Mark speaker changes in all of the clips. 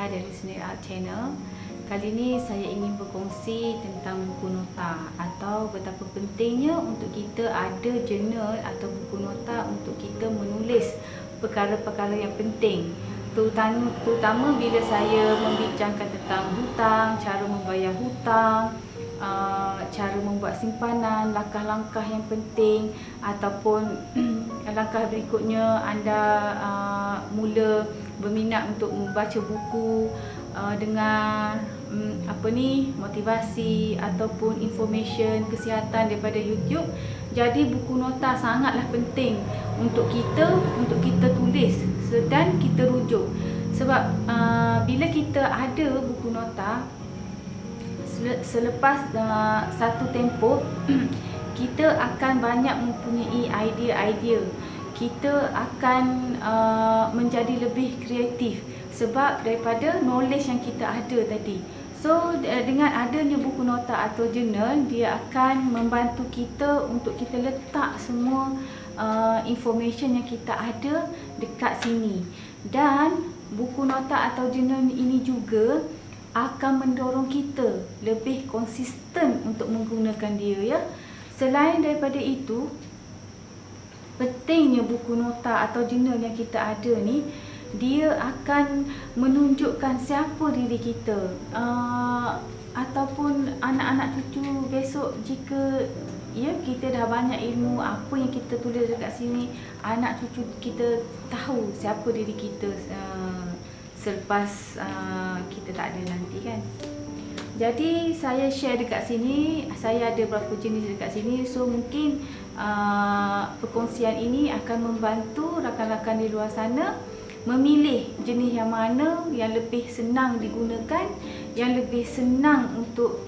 Speaker 1: Naya dari Snail Art Channel. Kali ini saya ingin berkongsi tentang buku nota atau betapa pentingnya untuk kita ada jurnal atau buku nota untuk kita menulis perkara-perkara yang penting. Terutama bila saya membincangkan tentang hutang, cara membayar hutang, cara membuat simpanan, langkah-langkah yang penting, ataupun langkah berikutnya anda mula berminat untuk membaca buku dengan motivasi ataupun information kesihatan daripada YouTube. Jadi buku nota sangatlah penting untuk kita tulis dan kita rujuk. Sebab bila kita ada buku nota, selepas satu tempoh kita akan banyak mempunyai idea-idea. Kita akan menjadi lebih kreatif sebab daripada knowledge yang kita ada tadi. So dengan adanya buku nota atau jurnal, dia akan membantu kita untuk kita letak semua information yang kita ada dekat sini. Dan buku nota atau jurnal ini juga akan mendorong kita lebih konsisten untuk menggunakan dia, ya. Selain daripada itu, pentingnya buku nota atau jurnal yang kita ada ni, dia akan menunjukkan siapa diri kita, ataupun anak-anak cucu besok jika kita dah banyak ilmu apa yang kita tulis dekat sini, anak cucu kita tahu siapa diri kita selepas kita tak ada nanti, kan. Jadi saya share dekat sini, saya ada berapa jenis dekat sini. So mungkin perkongsian ini akan membantu rakan-rakan di luar sana memilih jenis yang mana yang lebih senang digunakan, yang lebih senang untuk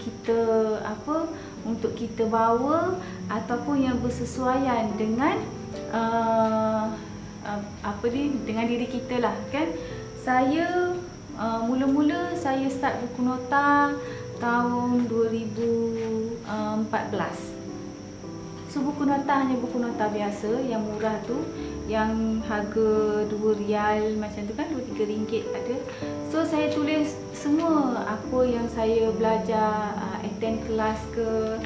Speaker 1: kita bawa, ataupun yang bersesuaian dengan dengan diri kita lah, kan. Saya mula-mula saya start buku nota tahun 2014. So buku nota hanya buku nota biasa yang murah tu, yang harga RM2 macam tu, kan, RM2-3 ada. So saya tulis semua apa yang saya belajar, attend kelas ke,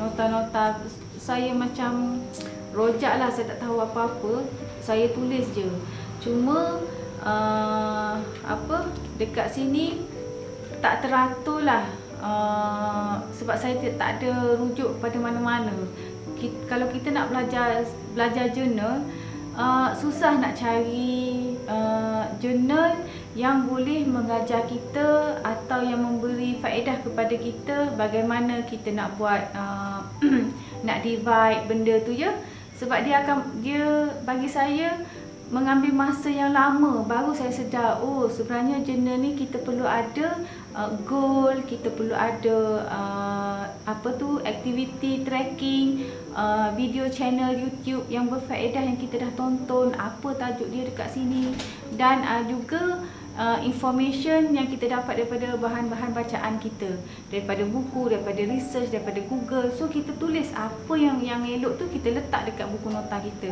Speaker 1: nota-nota saya macam rojak lah, saya tak tahu apa-apa, saya tulis je. Cuma dekat sini tak teratur lah, sebab saya tak ada rujuk pada mana-mana. Kalau kita nak belajar jurnal, susah nak cari jurnal yang boleh mengajar kita atau yang memberi faedah kepada kita bagaimana kita nak buat nak divide benda tu, je. Sebab dia bagi saya mengambil masa yang lama baru saya sedar, oh sebenarnya jurnal ni kita perlu ada goal, kita perlu ada activity tracking, video channel YouTube yang berfaedah yang kita dah tonton, apa tajuk dia dekat sini, dan juga information yang kita dapat daripada bahan-bahan bacaan kita, daripada buku, daripada research, daripada Google. So kita tulis apa yang elok tu, kita letak dekat buku nota kita.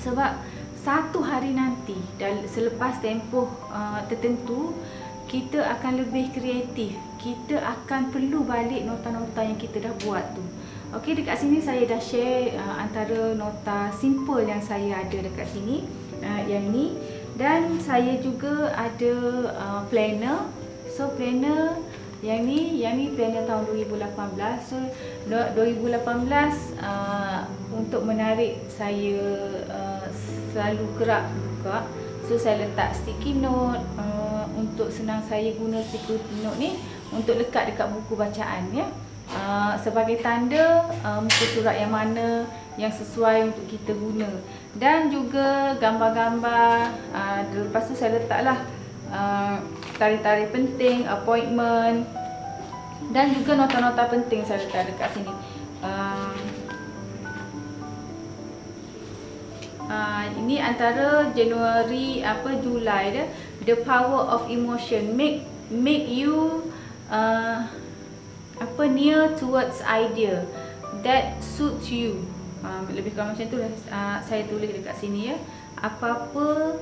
Speaker 1: Sebab satu hari nanti dan selepas tempoh tertentu, kita akan lebih kreatif. Kita akan perlu balik nota-nota yang kita dah buat tu. Okey, dekat sini saya dah share antara nota simple yang saya ada dekat sini, yang ni. Dan saya juga ada planner. So planner yang ni planner tahun 2018. So 2018 untuk menarik saya selalu gerak buka. So saya letak sticky note untuk senang saya guna sticky note ni untuk lekat dekat buku bacaan, ya. Sebagai tanda muka surat yang mana yang sesuai untuk kita guna. Dan juga gambar-gambar, lepas tu saya letaklah tarikh-tarikh penting, appointment, dan juga nota-nota penting saya letak dekat sini. Ini antara Januari Julai dia. The power of emotion make you near towards idea that suits you. Lebih kurang macam tu lah saya tulis dekat sini, ya. Apa-apa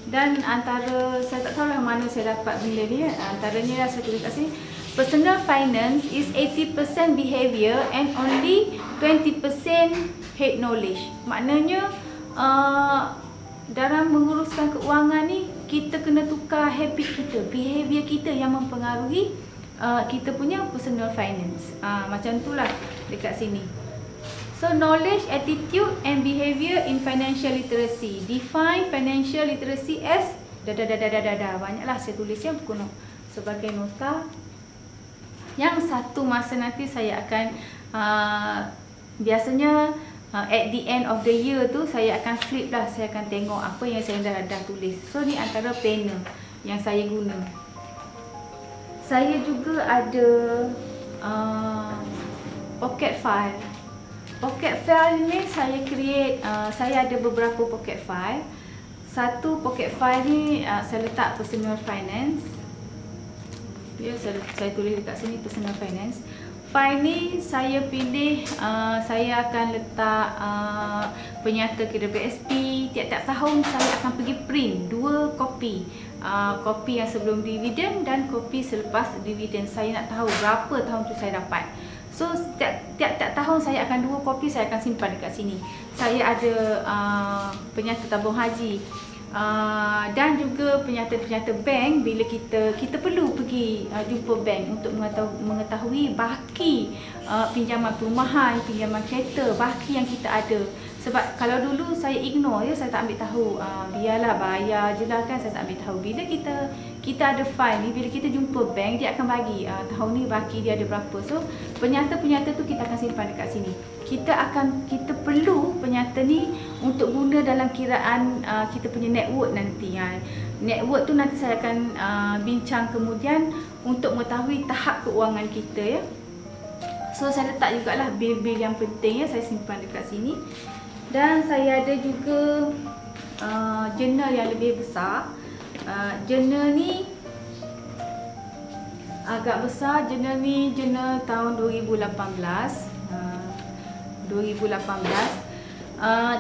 Speaker 1: Dan antara, saya tak tahu lah mana saya dapat benda ni. Antaranya saya tulis kat sini, personal finance is 80% behavior and only 20% head knowledge. Maknanya dalam menguruskan keuangan ni, kita kena tukar habit kita, behavior kita yang mempengaruhi kita punya personal finance. Macam tu lah dekat sini. So, knowledge, attitude and behavior in financial literacy. Define financial literacy as banyaklah saya tulis ya buku sebagai nota. Yang satu masa nanti saya akan biasanya at the end of the year tu saya akan flip lah, saya akan tengok apa yang saya dah tulis. So ni antara planner yang saya guna. Saya juga ada pocket file. Pocket file ni saya create, saya ada beberapa pocket file. Satu pocket file ni saya letak personal finance. Ya, saya tulis dekat sini personal finance. File ni saya pilih, saya akan letak penyata kira BSP. Tiap-tiap tahun saya akan pergi print 2 kopi. Kopi yang sebelum dividen dan kopi selepas dividen. Saya nak tahu berapa tahun tu saya dapat. So tiap-tiap tahun saya akan 2 kopi, saya akan simpan dekat sini. Saya ada penyata tabung haji. Dan juga penyata-penyata bank bila kita perlu pergi jumpa bank untuk mengetahui baki pinjaman perumahan, pinjaman kereta, baki yang kita ada. Sebab kalau dulu saya ignore ya, saya tak ambil tahu, biarlah bayar je lah kan, saya tak ambil tahu. Bila kita ada file ni, bila kita jumpa bank, dia akan bagi tahun ni baki dia ada berapa. So penyata-penyata tu kita akan simpan dekat sini. Kita perlu penyata ni untuk guna dalam kiraan kita punya network nanti. Network tu nanti saya akan bincang kemudian untuk mengetahui tahap keuangan kita ya. So saya letak jugalah bil-bil yang penting ya, saya simpan dekat sini. Dan saya ada juga journal yang lebih besar. Journal ni agak besar. Journal ni journal tahun 2018.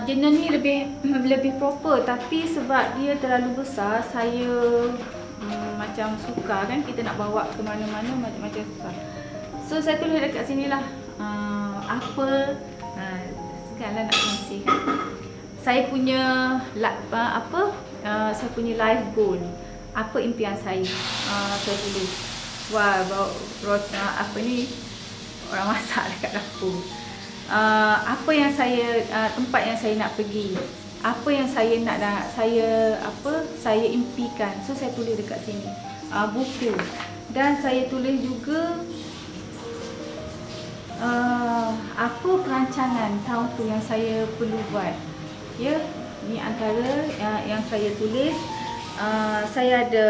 Speaker 1: Journal ni lebih proper, tapi sebab dia terlalu besar, saya macam sukar kan, kita nak bawa ke mana-mana macam-macam susah. So saya tulis dekat sini lah apa sekarang nak kongsi kan. Saya punya saya punya life goal. Apa impian saya? Saya tulis. Wah, apa ni? Orang masak dekat dapur. Apa yang saya tempat yang saya nak pergi. Apa yang saya nak saya impikan. So saya tulis dekat sini. Buku. Dan saya tulis juga apa perancangan tahun tu yang saya perlu buat. Ya, ni antara yang saya tulis. Saya ada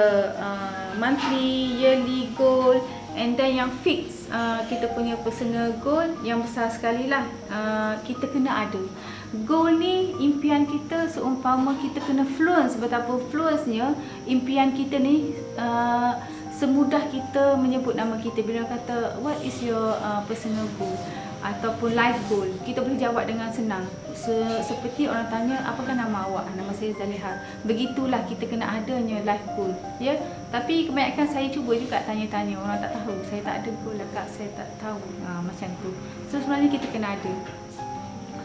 Speaker 1: monthly, yearly goal, and then yang fix kita punya personal goal yang besar sekali lah. Kita kena ada goal ni, impian kita seumpama kita kena fluence. Betapa fluence-nya impian kita ni, semudah kita menyebut nama kita. Bila kata what is your personal goal ataupun life goal, kita boleh jawab dengan senang. Seperti orang tanya, apakah nama awak? Nama saya Zaliha. Begitulah kita kena adanya life goal ya. Tapi kebanyakan saya cuba juga tanya-tanya, orang tak tahu. Saya tak ada goal lah kak, saya tak tahu, macam tu. So sebenarnya kita kena ada,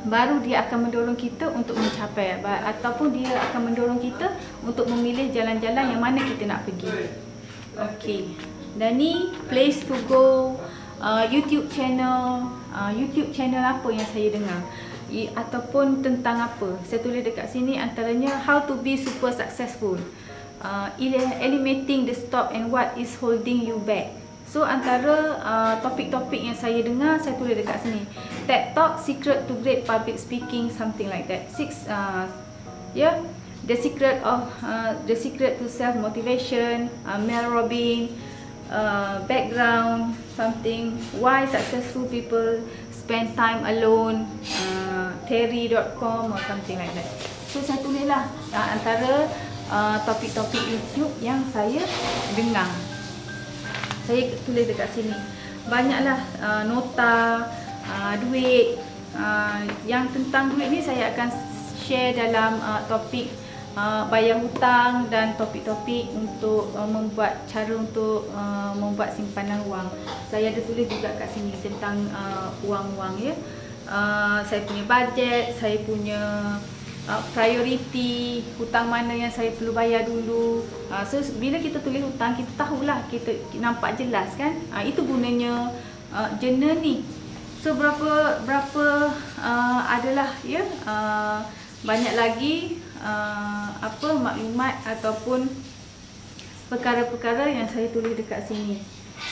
Speaker 1: baru dia akan mendorong kita untuk mencapai, ataupun dia akan mendorong kita untuk memilih jalan-jalan yang mana kita nak pergi. Okey, dan ni place to go, YouTube channel. YouTube channel apa yang saya dengar ataupun tentang apa, saya tulis dekat sini. Antaranya how to be super successful, eliminating the stop and what is holding you back. So antara topik-topik yang saya dengar, saya tulis dekat sini. TED Talk, Secret to Great Public Speaking, something like that. The secret to self motivation, Mel Robbins, background, something, why successful people spend time alone, Terry.com or something like that. So saya tulislah antara topik-topik YouTube yang saya dengar. Saya tulis dekat sini. Banyaklah nota, duit. Yang tentang duit ni saya akan share dalam topik bayar hutang dan topik-topik untuk membuat cara untuk membuat simpanan wang. Saya ada tulis juga kat sini tentang wang-wang ya. Saya punya bajet, saya punya priority, hutang mana yang saya perlu bayar dulu. So bila kita tulis hutang, kita tahulah, kita nampak jelas kan. Itu gunanya journal ni. So berapa adalah ya, banyak lagi maklumat ataupun perkara-perkara yang saya tulis dekat sini.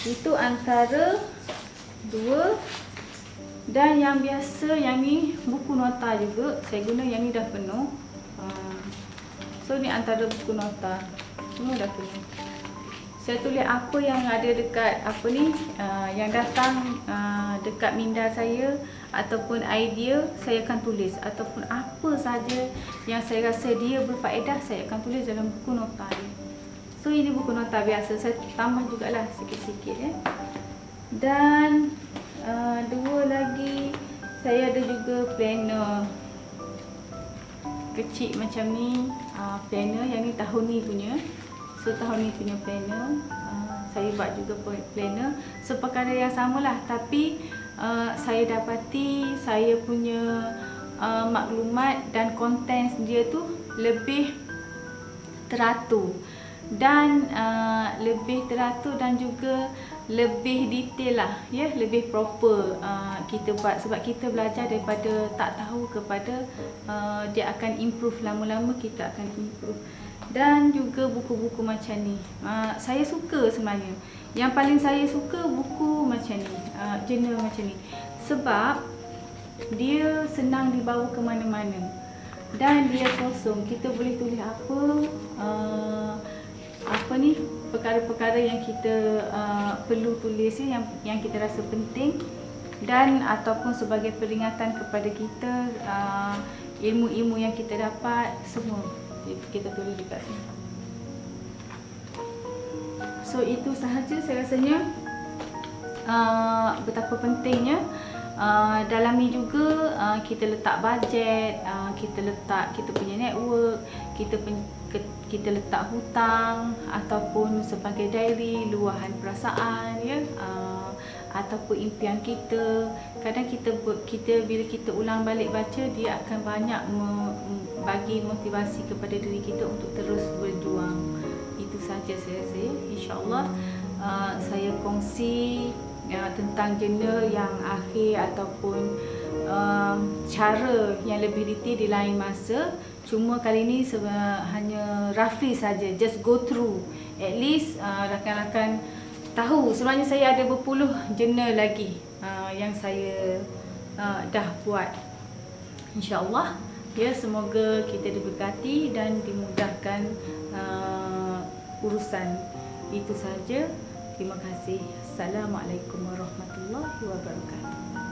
Speaker 1: Itu antara 2. Dan yang biasa, yang ni buku nota juga. Saya guna yang ni dah penuh. So ni antara buku nota. Semua dah penuh. Saya tulis apa yang ada dekat yang datang dekat minda saya, ataupun idea saya akan tulis, ataupun apa saja yang saya rasa dia berfaedah, saya akan tulis dalam buku nota ni. So ini buku nota biasa, saya tambah jugalah sikit-sikit ya. Dan 2 lagi, saya ada juga planner kecil macam ni. Planner yang ni tahun ni punya. So tahun ni punya planner, saya buat juga planner. So perkara yang samalah, tapi saya dapati saya punya maklumat dan konten dia tu lebih teratur dan dan juga lebih detail lah ya, lebih proper kita buat, sebab kita belajar daripada tak tahu kepada dia akan improve, lama-lama kita akan improve. Dan juga buku-buku macam ni, saya suka sebenarnya. Yang paling saya suka buku macam ni, journal macam ni, sebab dia senang dibawa ke mana-mana dan dia kosong. Kita boleh tulis perkara-perkara yang kita perlu tulis ya, yang kita rasa penting, dan ataupun sebagai peringatan kepada kita, ilmu-ilmu yang kita dapat, semua kita tulis dekat sini. So itu sahaja saya rasanya betapa pentingnya. Dalam ni juga kita letak bajet, kita letak kita punya network, kita letak hutang ataupun sebagai diary, luahan perasaan ya, ataupun impian kita. Kadang kita bila kita ulang balik baca, dia akan banyak bagi motivasi kepada diri kita untuk terus berjuang. Itu sahaja saya rasa ya. InsyaAllah saya kongsi tentang journal yang akhir ataupun cara yang lebih detail di lain masa. Cuma kali ni hanya roughly saja, just go through. At least rakan-rakan tahu sebenarnya saya ada berpuluh journal lagi yang saya dah buat. InsyaAllah ya, semoga kita diberkati dan dimudahkan urusan. Itu saja. Terima kasih. Assalamualaikum warahmatullahi wabarakatuh.